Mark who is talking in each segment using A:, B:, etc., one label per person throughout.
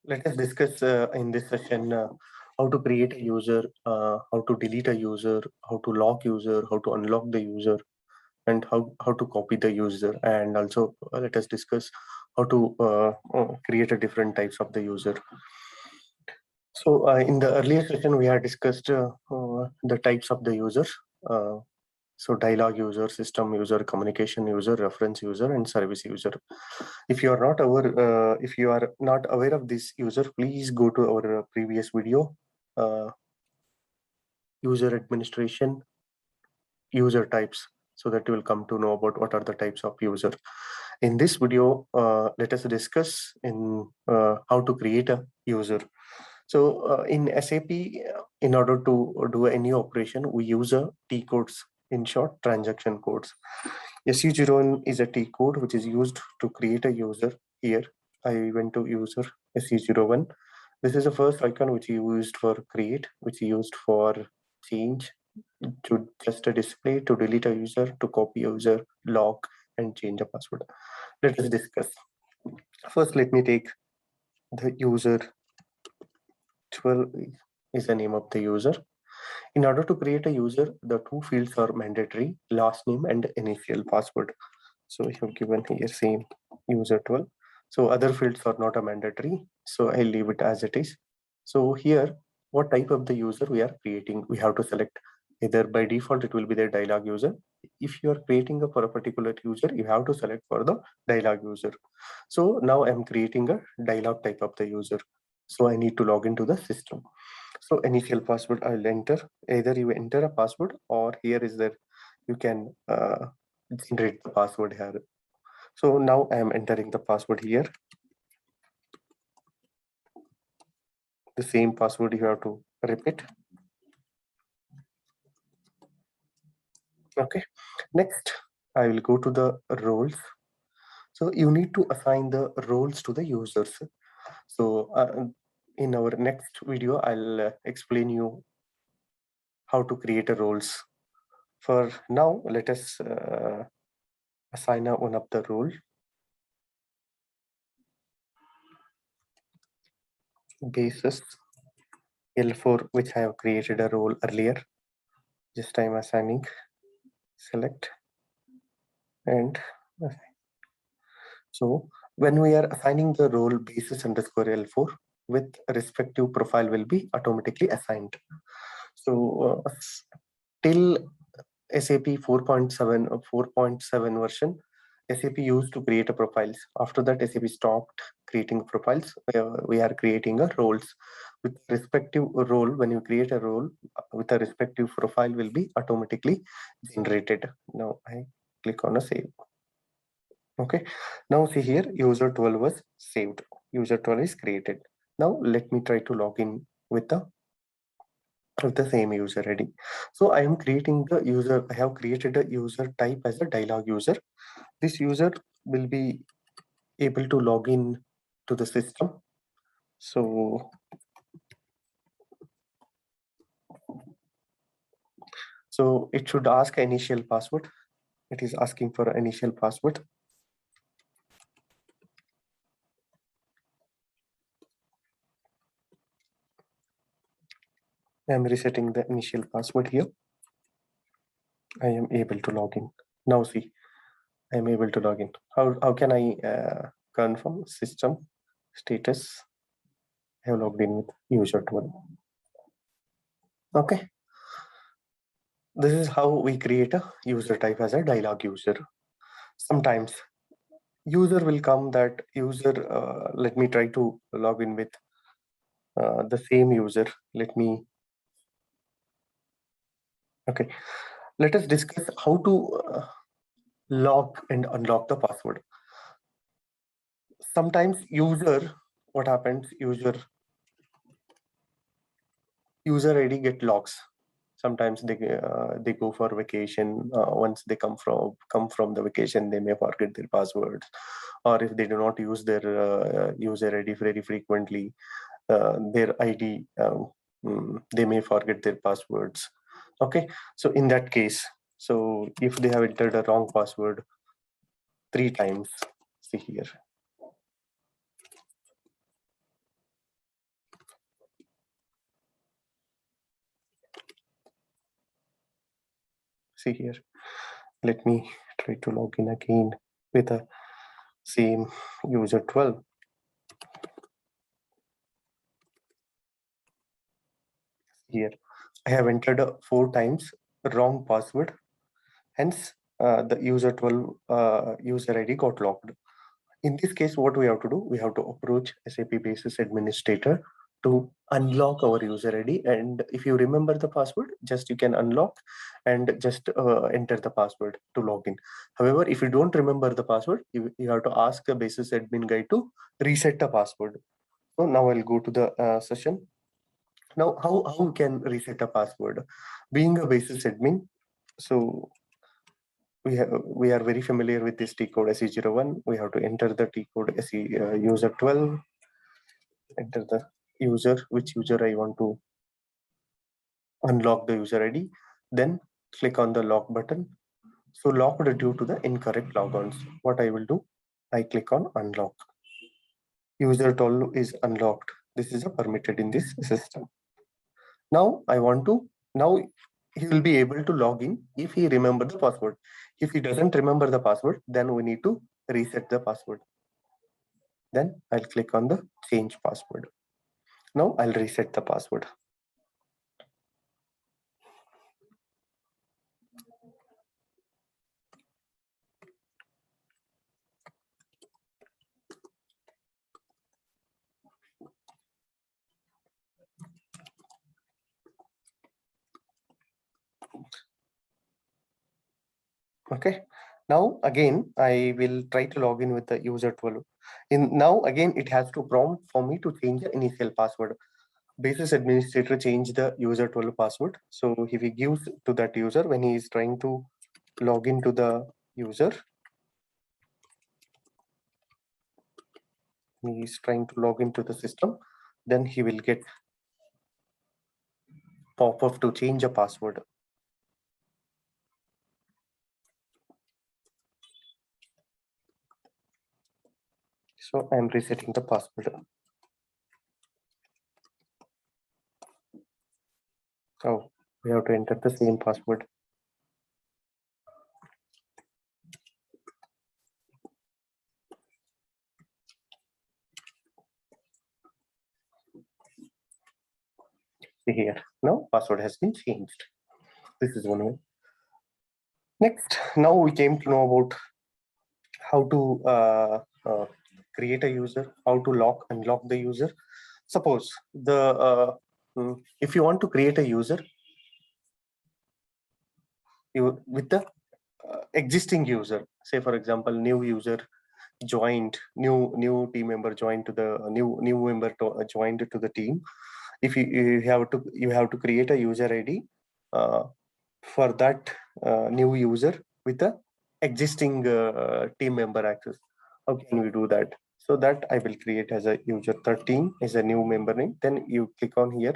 A: Let us discuss in this session how to create a user, how to delete a user, how to lock user, how to unlock the user, and how to copy the user. And also let us discuss how to create a different types of the user. So in the earlier session, we had discussed the types of the users. Uh, so dialogue user, system user, communication user, reference user, and service user. If you are not aware of this user, please go to our previous video, uh, user administration, user types, so that you will come to know about what are the types of user. In this video, let us discuss in how to create a user. So in SAP, in order to do any operation, we use a T codes, in short, transaction codes. SU01 is a T code which is used to create a user. Here, I went to user SU01. This is the first icon which you used for create, which you used for change, to just a display, to delete a user, to copy a user, lock, and change a password. Let us discuss. First, let me take the user 12 is the name of the user. In order to create a user, the two fields are mandatory: last name and initial password. So I have given here same user 12. So other fields are not a mandatory. So I'll leave it as it is. So here, what type of the user we are creating, we have to select. Either by default, it will be the dialog user. If you are creating for a particular user, you have to select for the dialog user. So now I'm creating a dialog type of the user. So I need to log into the system. So initial password I'll enter. Either you enter a password, or here is there you can generate the password here. So now I am entering the password here. The same password you have to repeat. Okay. Next, I will go to the roles. So you need to assign the roles to the users. So in our next video, I'll explain you how to create a roles. For now, let us assign one of the role. Basis L4, which I have created a role earlier. Just I'm assigning, select, and assign. So when we are assigning the role basis underscore L4, with respective profile will be automatically assigned. So till SAP 4.7 or 4.7 version, SAP used to create a profiles. After that, SAP stopped creating profiles. We are creating a roles. With respective role, when you create a role with a respective profile will be automatically generated. Now I click on a save. Okay, now see here, user 12 was saved. User 12 is created. Now let me try to log in with the same user ID. So I am creating the user. I have created a user type as a dialog user. This user will be able to log in to the system. So it should ask initial password. It is asking for an initial password. I am resetting the initial password here. I am able to log in. Now see, I am able to log in. How can I confirm system status? I have logged in with user 12. Okay. This is how we create a user type as a dialog user. Sometimes user will come that user, let me try to log in with the same user. Okay, let us discuss how to lock and unlock the password. Sometimes what happens, user ID get locks. Sometimes they go for vacation. Once they come from the vacation, they may forget their passwords, or if they do not use their user ID very frequently, their ID, they may forget their passwords. Okay, so in that case, so if they have entered a wrong password 3 times, see here, See here, let me try to log in again with the same user 12. Here, I have entered 4 times wrong password. Hence, the user 12 user ID got locked. In this case, what we have to do, we have to approach SAP Basis Administrator to unlock our user ID. And if you remember the password, just you can unlock and just enter the password to log in. However, if you don't remember the password, you have to ask the Basis admin guy to reset the password. So now I'll go to the session. Now, how we can reset a password? Being a Basis admin, so we are very familiar with this T code SE01. We have to enter the T code SE user 12, enter the user, which user I want to unlock the user ID, then click on the lock button. So locked due to the incorrect logons. What I will do, I click on unlock. User 12 is unlocked. This is a permitted in this system. Now I want to, now he will be able to log in if he remembers the password. If he doesn't remember the password, then we need to reset the password. Then I'll click on the change password. Now I'll reset the password. Okay. Now again, I will try to log in with the user 12. Now again, it has to prompt for me to change the initial password. Basis administrator change the user 12 password. So if he gives to that user when he is trying to log into the user, he is trying to log into the system, then he will get pop-up to change a password. So I'm resetting the password. Oh, we have to enter the same password. See here, now password has been changed. This is one way. Next, now we came to know about how to create a user, how to unlock the user. Suppose if you want to create a user with the existing user, say for example, new user joined, new team member joined to the new member joined to the team. If you have to create a user ID for that new user with the existing team member access. How can we do that? So that I will create as a user 13 is a new member name. Then you click on here,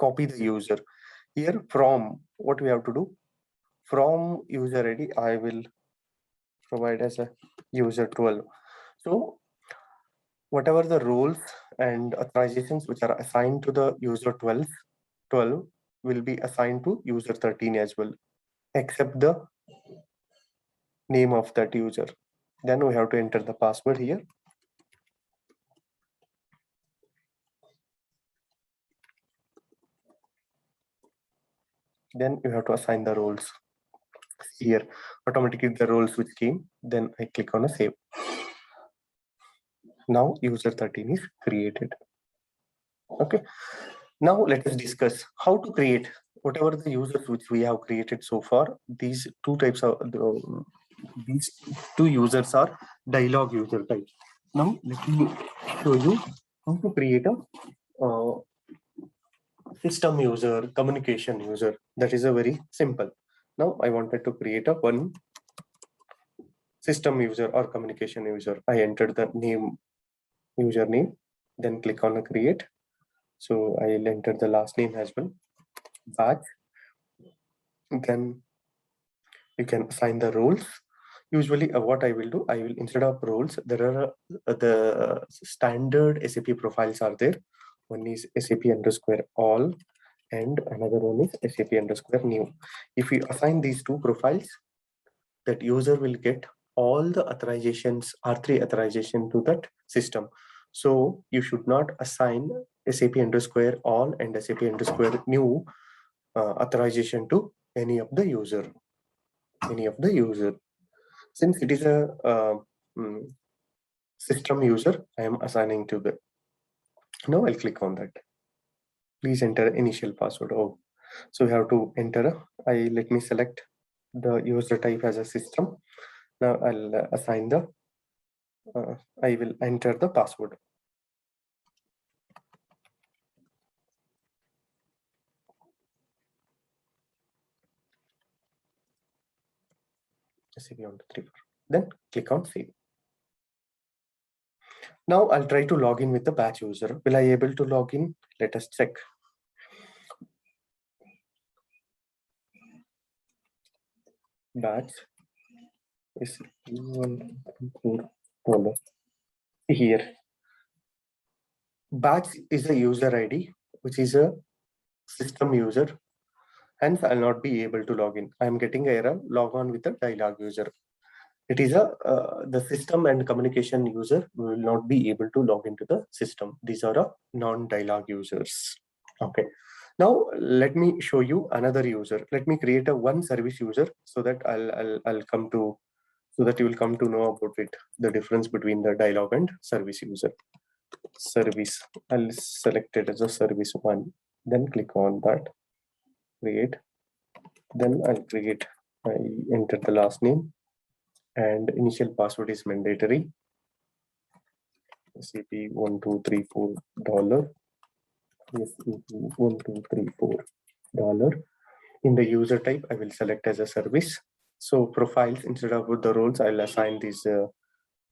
A: copy the user. Here from what we have to do, from user ID, I will provide as a user 12. So whatever the roles and authorizations which are assigned to the user 12 will be assigned to user 13 as well, except the name of that user. Then we have to enter the password here. Then you have to assign the roles. Here, automatically the roles which came, then I click on a save. Now user 13 is created. Okay. Now let us discuss how to create whatever the users which we have created so far. These two types of these two users are dialog user types. Now let me show you how to create a system user, communication user. That is a very simple. Now I wanted to create a one system user or communication user. I entered the name, username, then click on create. So I'll enter the last name as well, batch. Then you can assign the roles. Usually what I will do, I will, instead of roles, there are the standard SAP profiles are there. One is SAP _ all, and another one is SAP_new. If we assign these two profiles, that user will get all the authorizations, R3 authorization to that system. So you should not assign SAP_all and SAP_new authorization to any of the user. Since it is a system user, I am assigning to the. Now I'll click on that. Please enter initial password. Oh, so we have to enter. Let me select the user type as a system. Now I'll assign the. I will enter the password. SAP_123. Then click on save. Now I'll try to log in with the batch user. Will I able to log in? Let us check. Batch is $1.4. Here. Batch is a user ID, which is a system user. Hence, I'll not be able to log in. I'm getting error, log on with a dialog user. It is the system and communication user will not be able to log into the system. These are non-dialog users. Okay. Now let me show you another user. Let me create a one service user so that I'll come to, so that you will come to know about it, the difference between the dialog and service user. Service, I'll select it as a service one, then click on that, create, then I'll create, I enter the last name and initial password is mandatory. SAP_123_4 $123_4. In the user type, I will select as a service. So profiles, instead of the roles, I'll assign these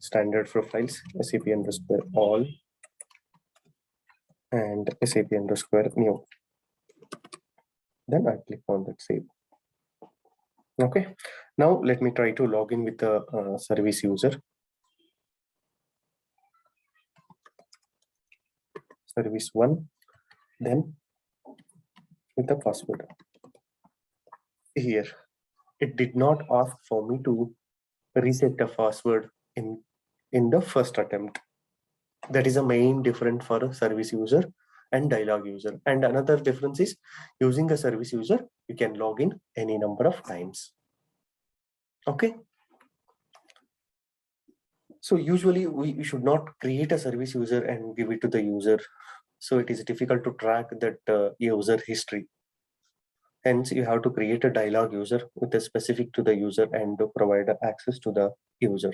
A: standard profiles, SAP_all and SAP_new. Then I click on that save. Okay. Now let me try to log in with the service user. Service one, then with the password. Here, it did not ask for me to reset the password in the first attempt. That is a main difference for a service user and dialog user. And another difference is, using a service user, you can log in any number of times. Okay. So usually we should not create a service user and give it to the user. So it is difficult to track that user history. Hence, you have to create a dialog user with a specific to the user and to provide access to the user.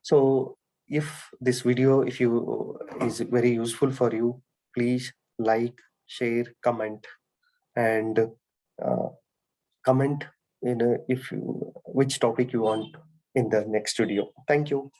A: So if this video, if you is very useful for you, please like, share, comment, and comment in if you, which topic you want in the next video. Thank you.